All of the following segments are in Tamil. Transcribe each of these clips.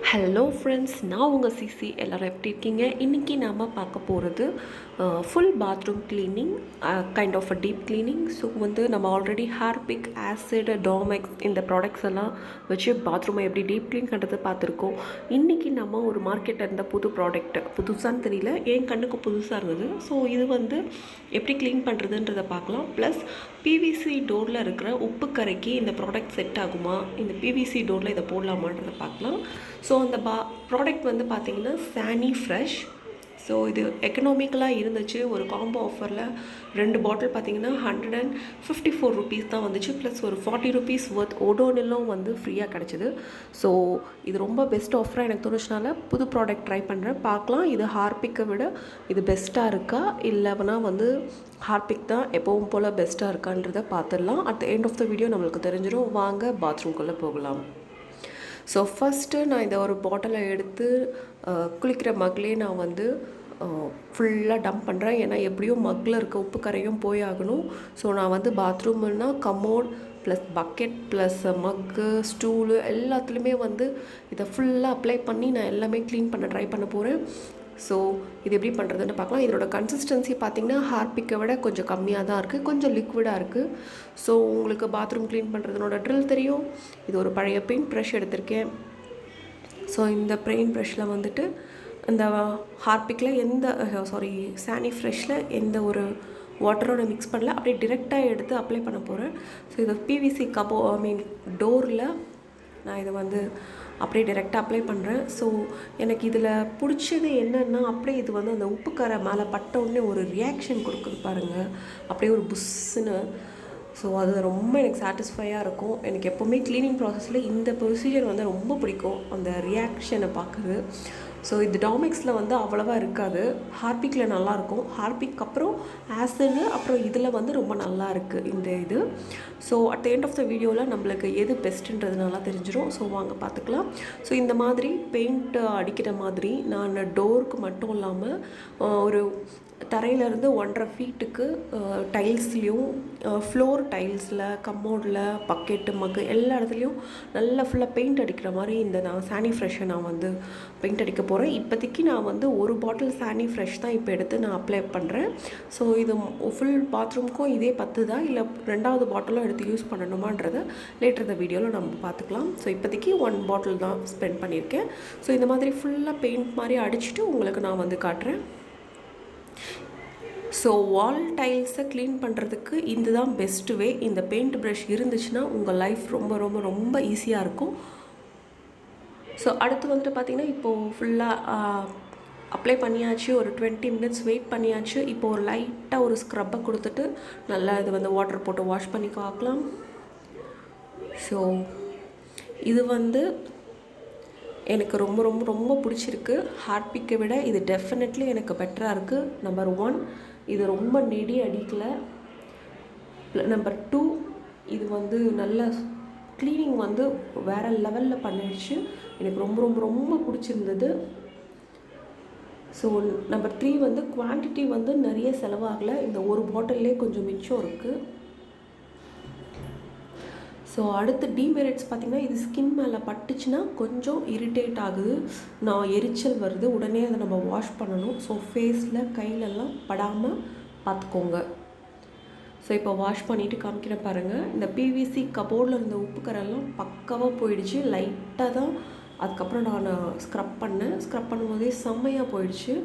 ஹலோ ஃப்ரெண்ட்ஸ், நான் உங்கள் சிசி. எல்லோரும் எப்படி இருக்கீங்க? இன்றைக்கி நாம் பார்க்க போகிறது full bathroom cleaning, kind of a deep cleaning. So நம்ம ஆல்ரெடி ஹார்பிக், ஆசிட், டாமெக்ஸ் இந்த ப்ராடக்ட்ஸ் எல்லாம் வச்சு பாத்ரூமை எப்படி டீப் க்ளீன் பண்ணுறது பார்த்துருக்கோம். இன்றைக்கி நம்ம ஒரு மார்க்கெட்டில் இருந்த புது ப்ராடக்ட், புதுசான்னு தெரியல, என் கண்ணுக்கு புதுசாக இருந்தது. ஸோ இது எப்படி க்ளீன் பண்ணுறதுன்றதை பார்க்கலாம். ப்ளஸ் பிவிசி டோரில் இருக்கிற உப்பு கரைக்கு இந்த ப்ராடக்ட் செட் ஆகுமா, இந்த பிவிசி டோரில் இதை போடலாமான்றதை பார்க்கலாம். ஸோ அந்த ப்ராடக்ட் பார்த்திங்கன்னா சானிஃப்ரெஷ். ஸோ இது எக்கனாமிக்கலாக இருந்துச்சு. ஒரு காம்போ ஆஃபரில் 2 பாட்டில் பார்த்திங்கன்னா 154 ருபீஸ் தான் வந்துச்சு. ப்ளஸ் ஒரு 40 ருபீஸ் ஒர்த் ஓடோனிலும் ஃப்ரீயாக கிடச்சிது. ஸோ இது ரொம்ப பெஸ்ட் ஆஃபராக எனக்கு தோணுச்சுனால புது ப்ராடக்ட் ட்ரை பண்ணுறேன். பார்க்கலாம் இது ஹார்பிக்கை விட இது பெஸ்ட்டாக இருக்கா, இல்லைனா ஹார்பிக் தான் எப்பவும் போல் பெஸ்ட்டாக இருக்கான்றதை பார்த்துடலாம். At the end of the video நம்மளுக்கு தெரிஞ்சிடும். வாங்க பாத்ரூம்குள்ளே போகலாம். ஸோ ஃபஸ்ட்டு நான் இந்த ஒரு பாட்டிலை எடுத்து குளிக்கிற மக்லேயே நான் ஃபுல்லாக டம்ப் பண்ணுறேன். ஏன்னா எப்படியும் மக்கில் இருக்க உப்பு கரையும் போய் ஆகணும். ஸோ நான் பாத்ரூம்னா கமோட் ப்ளஸ் பக்கெட் ப்ளஸ் மக்கு, ஸ்டூலு எல்லாத்துலேயுமே இதை ஃபுல்லாக அப்ளை பண்ணி நான் எல்லாமே க்ளீன் பண்ண ட்ரை பண்ண போகிறேன். ஸோ இது எப்படி பண்ணுறதுன்னு பார்க்கலாம். இதோட கன்சிஸ்டன்சி பார்த்திங்கன்னா ஹார்பிக்கை விட கொஞ்சம் கம்மியாக தான் இருக்குது, கொஞ்சம் லிக்விடாக இருக்குது. ஸோ உங்களுக்கு பாத்ரூம் க்ளீன் பண்ணுறதுனோட ட்ரில் தெரியும். இது ஒரு பழைய பெயிண்ட் ப்ரஷ் எடுத்திருக்கேன். ஸோ இந்த பெயிண்ட் ப்ரஷில் இந்த ஹார்பிக்கில் சானிஃப்ரெஷ்ஷில் எந்த ஒரு வாட்டரோட மிக்ஸ் பண்ணல, அப்படியே டிரெக்டாக எடுத்து அப்ளை பண்ண போகிறேன். ஸோ இதை பிவிசி டோரில் நான் இதை அப்படியே டிரெக்டாக அப்ளை பண்ணுறேன். ஸோ எனக்கு இதில் பிடிச்சது என்னென்னா, அப்படியே இது அந்த உப்பு கரை மேலே பட்ட உடனே ஒரு ரியாக்ஷன் கொடுக்குது பாருங்கள், அப்படியே ஒரு புஷ்ஷுன்னு. ஸோ அது ரொம்ப எனக்கு சாட்டிஸ்ஃபையாக இருக்கும். எனக்கு எப்போவுமே க்ளீனிங் ப்ராசஸில் இந்த ப்ரொசீஜர் ரொம்ப பிடிக்கும், அந்த ரியாக்ஷனை பார்க்குறது. ஸோ இது டாமெக்ஸில் அவ்வளோவா இருக்காது, ஹார்பிக்கில் நல்லாயிருக்கும். ஹார்பிக் அப்புறம் ஆசிட், அப்புறம் இதில் ரொம்ப நல்லா இருக்குது இந்த இது. So at the end of the வீடியோவில் நம்மளுக்கு எது பெஸ்ட்டுன்றது நல்லா தெரிஞ்சிடும். ஸோ வாங்க பார்த்துக்கலாம். ஸோ இந்த மாதிரி பெயிண்ட் அடிக்கிற மாதிரி நான் டோருக்கு மட்டும் இல்லாமல் ஒரு தரையிலேருந்து 1.5 ஃபீட்டுக்கு டைல்ஸ்லேயும், ஃப்ளோர் டைல்ஸில், கம்மோடில், பக்கெட்டு, மக்கு எல்லா இடத்துலையும் நல்லா ஃபுல்லாக பெயிண்ட் அடிக்கிற மாதிரி நான் சானிஃப்ரெஷ்ஷை நான் பெயிண்ட் அடிக்க போகிறேன். இப்போதைக்கு நான் ஒரு பாட்டில் சானிஃப்ரெஷ் தான் இப்போ எடுத்து நான் அப்ளை பண்ணுறேன். ஸோ இது ஃபுல் பாத்ரூமுக்கும் இதே 10 தான், இல்லை 2வது பாட்டிலும் எடுத்து யூஸ் பண்ணணுமான்றதை லேட்டர் இந்த வீடியோவில் நம்ம பார்த்துக்கலாம். ஸோ இப்போதைக்கு 1 பாட்டில் தான் ஸ்பெண்ட் பண்ணியிருக்கேன். ஸோ இந்த மாதிரி ஃபுல்லாக பெயிண்ட் மாதிரி அடிச்சுட்டு உங்களுக்கு நான் காட்டுறேன். ஸோ வால் டைல்ஸை க்ளீன் பண்ணுறதுக்கு இது தான் பெஸ்ட் வே. இந்த பெயிண்ட் ப்ரஷ் இருந்துச்சுன்னா உங்கள் லைஃப் ரொம்ப ரொம்ப ரொம்ப ஈஸியாக இருக்கும். ஸோ அடுத்து பார்த்திங்கன்னா இப்போது ஃபுல்லாக அப்ளை பண்ணியாச்சு. ஒரு 20 மினிட்ஸ் வெயிட் பண்ணியாச்சு. இப்போது ஒரு லைட்டாக ஒரு ஸ்க்ரப்பை கொடுத்துட்டு நல்லா இது வாட்டர் போட்டு வாஷ் பண்ணி பார்க்கலாம். ஸோ இது எனக்கு ரொம்ப ரொம்ப ரொம்ப பிடிச்சிருக்கு. ஹார்பிக்கை விட இது டெஃபினெட்லி எனக்கு பெட்டராக இருக்குது. நம்பர் 1, இது ரொம்ப நெடி அடிக்கலை. நம்பர் 2, இது நல்ல க்ளீனிங் வேறு லெவலில் பண்ணிடுச்சு. எனக்கு ரொம்ப ரொம்ப ரொம்ப பிடிச்சிருந்தது. ஸோ நம்பர் 3 குவான்டிட்டி நிறைய செலவாகலை. இந்த ஒரு பாட்டிலே கொஞ்சம் மிச்சம் இருக்குது. ஸோ அடுத்து டிமெரிட்ஸ் பார்த்திங்கன்னா, இது ஸ்கின் மேலே பட்டுச்சுன்னா கொஞ்சம் இரிட்டேட் ஆகுது, எரிச்சல் வருது, உடனே அதை நம்ம வாஷ் பண்ணணும். ஸோ ஃபேஸில், கையிலெல்லாம் படாமல் பார்த்துக்கோங்க. ஸோ இப்போ வாஷ் பண்ணிவிட்டு காமிக்கிறேன் பாருங்கள். இந்த பிவிசி கபோர்டில் இருந்த உப்பு கரெல்லாம் பக்காவாக போயிடுச்சு. லைட்டாக தான் அதுக்கப்புறம் நான் ஸ்க்ரப் பண்ணும்போதே செம்மையாக போயிடுச்சு.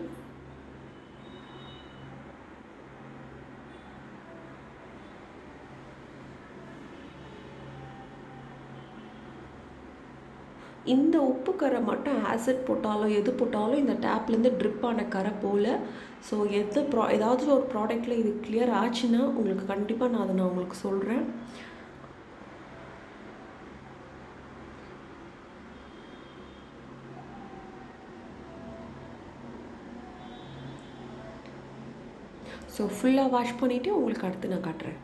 இந்த உப்பு கரை மட்டும் ஆசிட் போட்டாலும் எது போட்டாலும் இந்த டேப்லேருந்து ட்ரிப் ஆன கரை போல். ஸோ ஏதாவது ஒரு ப்ராடக்டில் இது கிளியர் ஆச்சுன்னா உங்களுக்கு கண்டிப்பாக நான் உங்களுக்கு சொல்கிறேன். ஸோ ஃபுல்லாக வாஷ் பண்ணிவிட்டு உங்களுக்கு அடுத்து நான் காட்டுறேன்.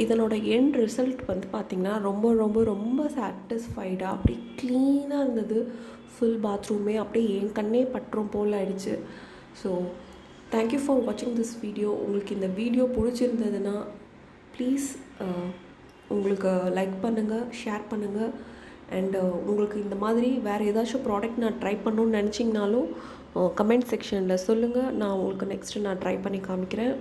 இதனோட எண்ட் ரிசல்ட் வந்து பார்த்திங்கன்னா ரொம்ப ரொம்ப ரொம்ப சாட்டிஸ்ஃபைடாக அப்படியே க்ளீனாக இருந்தது. ஃபுல் பாத்ரூமே அப்படியே என் கண்ணே பற்றும் போல் ஆயிடுச்சு. ஸோ தேங்க்யூ ஃபார் வாட்சிங் திஸ் வீடியோ. உங்களுக்கு இந்த வீடியோ பிடிச்சிருந்ததுன்னா ப்ளீஸ் உங்களுக்கு லைக் பண்ணுங்கள், ஷேர் பண்ணுங்கள். அண்டு உங்களுக்கு இந்த மாதிரி வேறு ஏதாச்சும் ப்ராடக்ட் நான் ட்ரை பண்ணணுன்னு நினச்சிங்கனாலும் கமெண்ட் செக்ஷனில் சொல்லுங்கள். நான் உங்களுக்கு நெக்ஸ்ட்டு நான் ட்ரை பண்ணி காமிக்கிறேன்.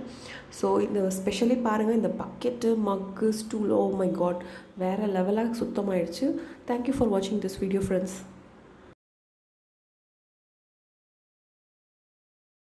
ஸோ இந்த ஸ்பெஷலி பாருங்கள், இந்த பக்கெட்டு, மக்கு, ஸ்டூல், ஓ மை காட், வேறு லெவலாக சுத்தமாகிடுச்சு. தேங்க்யூ ஃபார் வாட்சிங் திஸ் வீடியோ ஃப்ரெண்ட்ஸ்.